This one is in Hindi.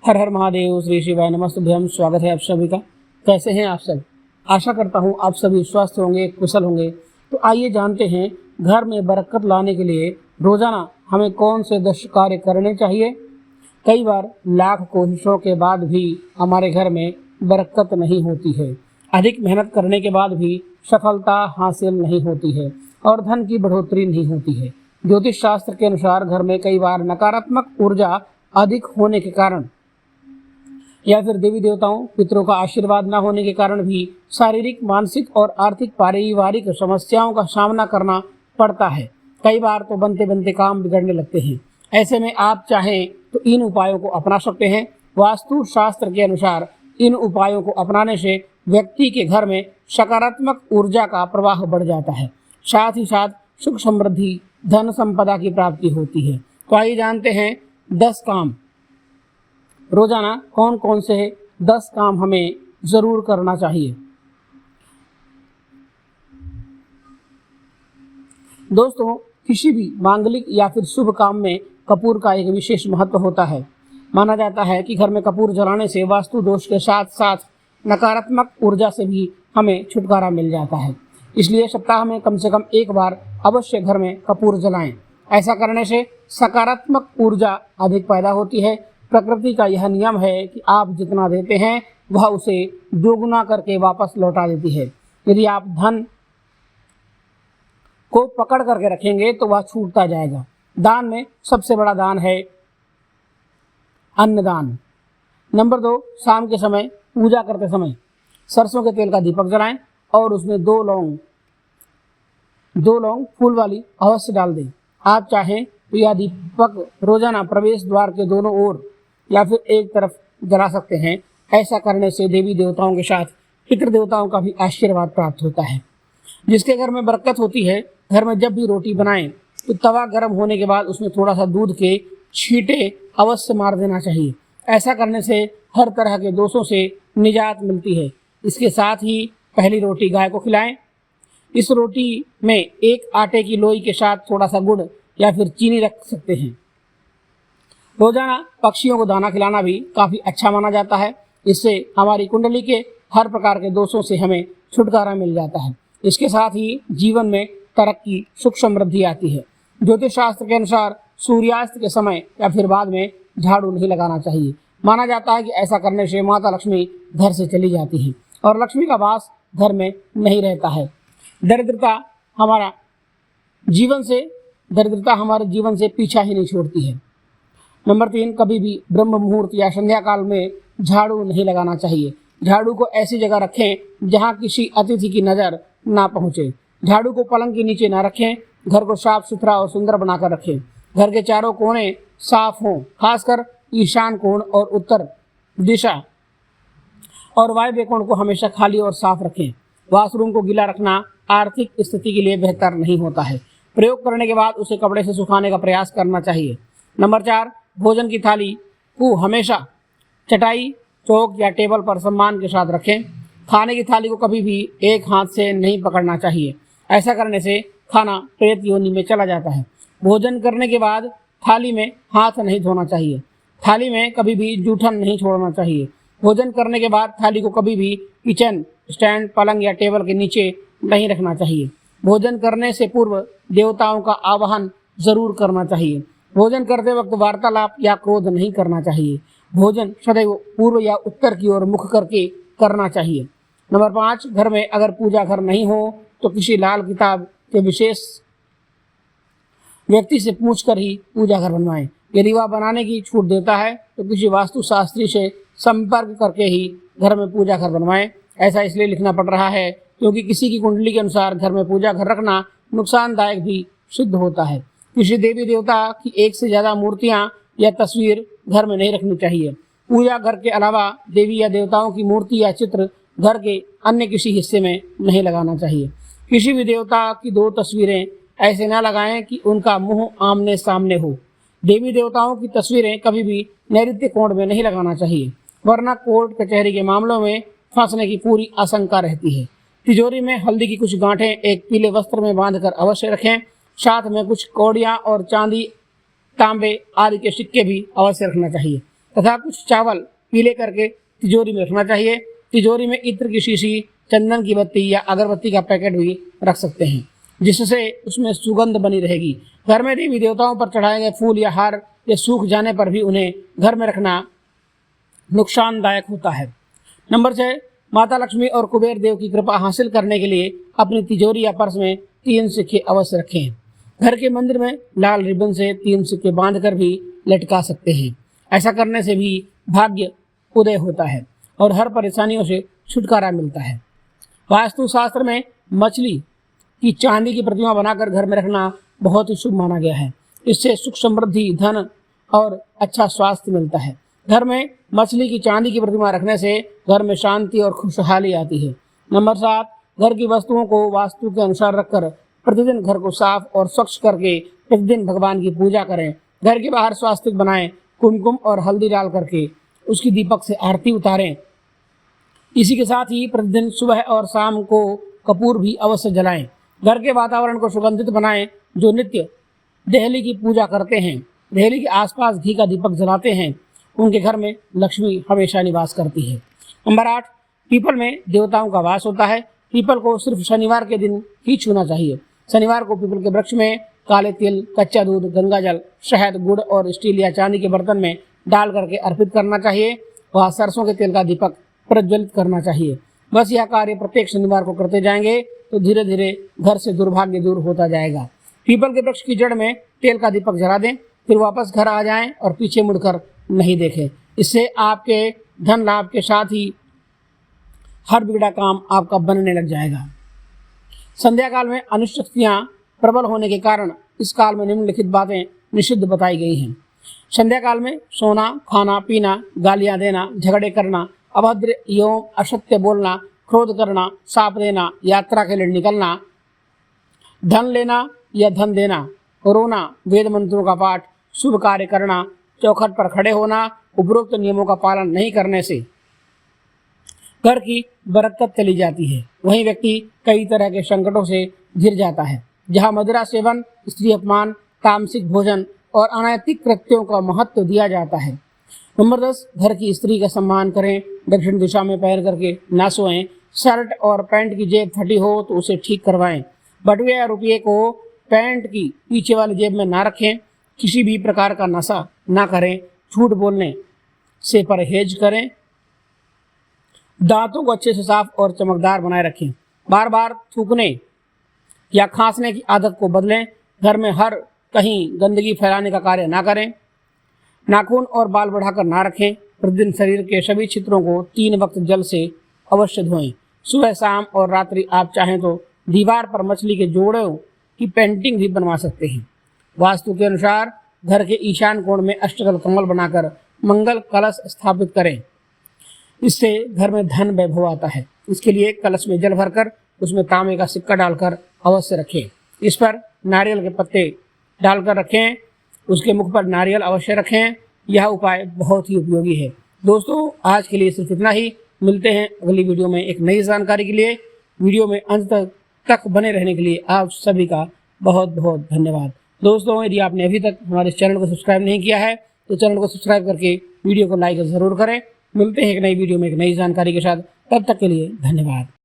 हर हर महादेव, श्री शिवाय नमस्तुभ्यम। स्वागत है आप सभी का। कैसे हैं आप सब? आशा करता हूँ आप सभी स्वस्थ होंगे, कुशल होंगे। तो आइए जानते हैं घर में बरकत लाने के लिए रोजाना हमें कौन से 10 कार्य करने चाहिए। कई बार लाख कोशिशों के बाद भी हमारे घर में बरकत नहीं होती है। अधिक मेहनत करने के बाद भी सफलता हासिल नहीं होती है और धन की बढ़ोतरी नहीं होती है। ज्योतिष शास्त्र के अनुसार घर में कई बार नकारात्मक ऊर्जा अधिक होने के कारण या फिर देवी देवताओं पितरों का आशीर्वाद न होने के कारण भी शारीरिक, मानसिक और आर्थिक पारिवारिक समस्याओं का सामना करना पड़ता है। कई बार तो बनते बनते काम बिगड़ने लगते हैं। ऐसे में आप चाहें तो इन उपायों को अपना सकते हैं। वास्तु शास्त्र के अनुसार इन उपायों को अपनाने से व्यक्ति के घर में सकारात्मक ऊर्जा का प्रवाह बढ़ जाता है, साथ ही साथ सुख समृद्धि, धन संपदा की प्राप्ति होती है। तो आइए जानते हैं 10 काम रोजाना कौन कौन से 10 काम हमें जरूर करना चाहिए। दोस्तों, किसी भी मांगलिक या फिर शुभ काम में कपूर का एक विशेष महत्व होता है। माना जाता है कि घर में कपूर जलाने से वास्तु दोष के साथ साथ नकारात्मक ऊर्जा से भी हमें छुटकारा मिल जाता है। इसलिए सप्ताह में कम से कम एक बार अवश्य घर में कपूर जलाएं। ऐसा करने से सकारात्मक ऊर्जा अधिक पैदा होती है। प्रकृति का यह नियम है कि आप जितना देते हैं वह उसे दोगुना करके वापस लौटा देती है। यदि आप धन को पकड़ करके रखेंगे तो वह छूटता जाएगा। दान में सबसे बड़ा दान है अन्नदान। नंबर 2, शाम के समय पूजा करते समय सरसों के तेल का दीपक जलाएं और उसमें 2 लौंग फूल वाली अवश्य डाल दें। आप चाहें तो यह दीपक रोजाना प्रवेश द्वार के दोनों ओर या फिर एक तरफ जला सकते हैं। ऐसा करने से देवी देवताओं के साथ पितृ देवताओं का भी आशीर्वाद प्राप्त होता है। जिसके घर में बरकत होती है, घर में जब भी रोटी बनाएं तो तवा गर्म होने के बाद उसमें थोड़ा सा दूध के छींटे अवश्य मार देना चाहिए। ऐसा करने से हर तरह के दोषों से निजात मिलती है। इसके साथ ही पहली रोटी गाय को खिलाएं। इस रोटी में एक आटे की लोई के साथ थोड़ा सा गुड़ या फिर चीनी रख सकते हैं। रोजाना पक्षियों को दाना खिलाना भी काफ़ी अच्छा माना जाता है। इससे हमारी कुंडली के हर प्रकार के दोषों से हमें छुटकारा मिल जाता है। इसके साथ ही जीवन में तरक्की, सुख समृद्धि आती है। ज्योतिष शास्त्र के अनुसार सूर्यास्त के समय या फिर बाद में झाड़ू नहीं लगाना चाहिए। माना जाता है कि ऐसा करने से माता लक्ष्मी घर से चली जाती है और लक्ष्मी का वास घर में नहीं रहता है। दरिद्रता हमारे जीवन से पीछा ही नहीं छोड़ती है। नंबर 3, कभी भी ब्रह्म मुहूर्त या संध्या काल में झाड़ू नहीं लगाना चाहिए। झाड़ू को ऐसी जगह रखें जहां किसी अतिथि की नज़र ना पहुंचे। झाड़ू को पलंग के नीचे ना रखें। घर को साफ सुथरा और सुंदर बनाकर रखें। घर के चारों कोने साफ हों, खासकर ईशान कोण और उत्तर दिशा और वायव्य कोण को हमेशा खाली और साफ रखें। वॉशरूम को गीला रखना आर्थिक स्थिति के लिए बेहतर नहीं होता है। प्रयोग करने के बाद उसे कपड़े से सुखाने का प्रयास करना चाहिए। नंबर 4, भोजन की थाली को हमेशा चटाई, चौक या टेबल पर सम्मान के साथ रखें। खाने की थाली को कभी भी एक हाथ से नहीं पकड़ना चाहिए। ऐसा करने से खाना प्रेत योनि में चला जाता है। भोजन करने के बाद थाली में हाथ नहीं धोना चाहिए। थाली में कभी भी जूठन नहीं छोड़ना चाहिए। भोजन करने के बाद थाली को कभी भी किचन स्टैंड, पलंग या टेबल के नीचे नहीं रखना चाहिए। भोजन करने से पूर्व देवताओं का आवाहन जरूर करना चाहिए। भोजन करते वक्त वार्तालाप या क्रोध नहीं करना चाहिए। भोजन सदैव पूर्व या उत्तर की ओर मुख करके करना चाहिए। नंबर 5, घर में अगर पूजा घर नहीं हो तो किसी लाल किताब के विशेष व्यक्ति से पूछकर ही पूजा घर बनवाएं। यदि वह बनाने की छूट देता है तो किसी वास्तु शास्त्री से संपर्क करके ही घर में पूजा घर बनवाएं। ऐसा इसलिए लिखना पड़ रहा है क्योंकि किसी की कुंडली के अनुसार घर में पूजा घर रखना नुकसानदायक भी सिद्ध होता है। किसी देवी देवता की एक से ज़्यादा मूर्तियाँ या तस्वीर घर में नहीं रखनी चाहिए। पूजा घर के अलावा देवी या देवताओं की मूर्ति या चित्र घर के अन्य किसी हिस्से में नहीं लगाना चाहिए। किसी भी देवता की 2 तस्वीरें ऐसे न लगाएं कि उनका मुंह आमने सामने हो। देवी देवताओं की तस्वीरें कभी भी नैऋत्य कोण में नहीं लगाना चाहिए, वरना कोर्ट कचहरी के मामलों में फंसने की पूरी आशंका रहती है। तिजोरी में हल्दी की कुछ गांठें एक पीले वस्त्र में बांधकर अवश्य रखें। साथ में कुछ कौड़ियाँ और चांदी, तांबे आदि के सिक्के भी अवश्य रखना चाहिए। तथा कुछ चावल पीले करके तिजोरी में रखना चाहिए। तिजोरी में इत्र की शीशी, चंदन की बत्ती या अगरबत्ती का पैकेट भी रख सकते हैं, जिससे उसमें सुगंध बनी रहेगी। घर में देवी देवताओं पर चढ़ाए गए फूल या हार या सूख जाने पर भी उन्हें घर में रखना नुकसानदायक होता है। नंबर 6, माता लक्ष्मी और कुबेर देव की कृपा हासिल करने के लिए अपनी तिजोरी या पर्स में 3 सिक्के अवश्य रखें। घर के मंदिर में लाल रिबन से 3 सिक्के बांधकर भी लटका सकते हैं। ऐसा करने से भी भाग्य उदय होता है और हर परेशानियों से छुटकारा मिलता है। वास्तुशास्त्र में मछली की चांदी की प्रतिमा बनाकर घर में रखना बहुत ही शुभ माना गया है। इससे सुख समृद्धि, धन और अच्छा स्वास्थ्य मिलता है। घर में मछली की चांदी की प्रतिमा रखने से घर में शांति और खुशहाली आती है। नंबर 7, घर की वस्तुओं को वास्तु के अनुसार रखकर प्रतिदिन घर को साफ और स्वच्छ करके प्रतिदिन भगवान की पूजा करें। घर के बाहर स्वास्तिक बनाएं, कुमकुम और हल्दी डाल करके उसकी दीपक से आरती उतारें। इसी के साथ ही प्रतिदिन सुबह और शाम को कपूर भी अवश्य जलाएं। घर के वातावरण को सुगंधित बनाएं। जो नित्य देहली की पूजा करते हैं, देहली के आसपास घी का दीपक जलाते हैं, उनके घर में लक्ष्मी हमेशा निवास करती है। नंबर 8, पीपल में देवताओं का वास होता है। पीपल को सिर्फ शनिवार के दिन ही छूना चाहिए। शनिवार को पीपल के वृक्ष में काले तिल, कच्चा दूध, गंगाजल, शहद, गुड़ और स्टील या चांदी के बर्तन में डाल करके अर्पित करना चाहिए। वह सरसों के तेल का दीपक प्रज्वलित करना चाहिए। बस यह कार्य प्रत्येक शनिवार को करते जाएंगे तो धीरे धीरे घर से दुर्भाग्य दूर होता जाएगा। पीपल के वृक्ष की जड़ में तेल का दीपक जला दें, फिर वापस घर आ जाएं और पीछे मुड़कर नहीं देखें। इससे आपके धन लाभ के साथ ही हर बिगड़ा काम आपका बनने लग जाएगा। संध्या काल में अनिष्ट शक्तियां प्रबल होने के कारण इस काल में निम्नलिखित बातें निषिद्ध बताई गई हैं। संध्या काल में सोना, खाना पीना, गालियां देना, झगड़े करना, अभद्र एवं असत्य बोलना, क्रोध करना, साप देना, यात्रा के लिए निकलना, धन लेना या धन देना, रोना, वेद मंत्रों का पाठ, शुभ कार्य करना, चौखट पर खड़े होना, उपरोक्त नियमों का पालन नहीं करने से घर की बरकत चली जाती है। वहीं व्यक्ति कई तरह के संकटों से घिर जाता है। जहां मदिरा सेवन, स्त्री अपमान, तामसिक भोजन और अनैतिक कृत्यों का महत्व दिया जाता है। नंबर 10, घर की स्त्री का सम्मान करें। दक्षिण दिशा में पैर करके ना सोएं। शर्ट और पैंट की जेब फटी हो तो उसे ठीक करवाएं। बटुए या रुपये को पैंट की पीछे वाली जेब में ना रखें। किसी भी प्रकार का नशा ना करें। झूठ बोलने से परहेज करें। दांतों को अच्छे से साफ और चमकदार बनाए रखें। बार बार थूकने या खांसने की आदत को बदलें। घर में हर कहीं गंदगी फैलाने का कार्य ना करें। नाखून और बाल बढ़ाकर ना रखें। प्रतिदिन शरीर के सभी क्षेत्रों को 3 वक्त जल से अवश्य धोएं। सुबह, शाम और रात्रि आप चाहें तो दीवार पर मछली के जोड़ों की पेंटिंग भी बनवा सकते हैं। वास्तु के अनुसार घर के ईशान कोण में अष्टदल कमल बनाकर मंगल कलश स्थापित करें। इससे घर में धन वैभव आता है। इसके लिए कलश में जल भरकर उसमें तांबे का सिक्का डालकर अवश्य रखें। इस पर नारियल के पत्ते डालकर रखें। उसके मुख पर नारियल अवश्य रखें। यह उपाय बहुत ही उपयोगी है। दोस्तों, आज के लिए सिर्फ इतना ही। मिलते हैं अगली वीडियो में एक नई जानकारी के लिए। वीडियो में अंत तक बने रहने के लिए आप सभी का बहुत बहुत धन्यवाद। दोस्तों, यदि आपने अभी तक हमारे चैनल को सब्सक्राइब नहीं किया है तो चैनल को सब्सक्राइब करके वीडियो को लाइक ज़रूर करें। मिलते हैं एक नई वीडियो में एक नई जानकारी के साथ। तब तक के लिए धन्यवाद।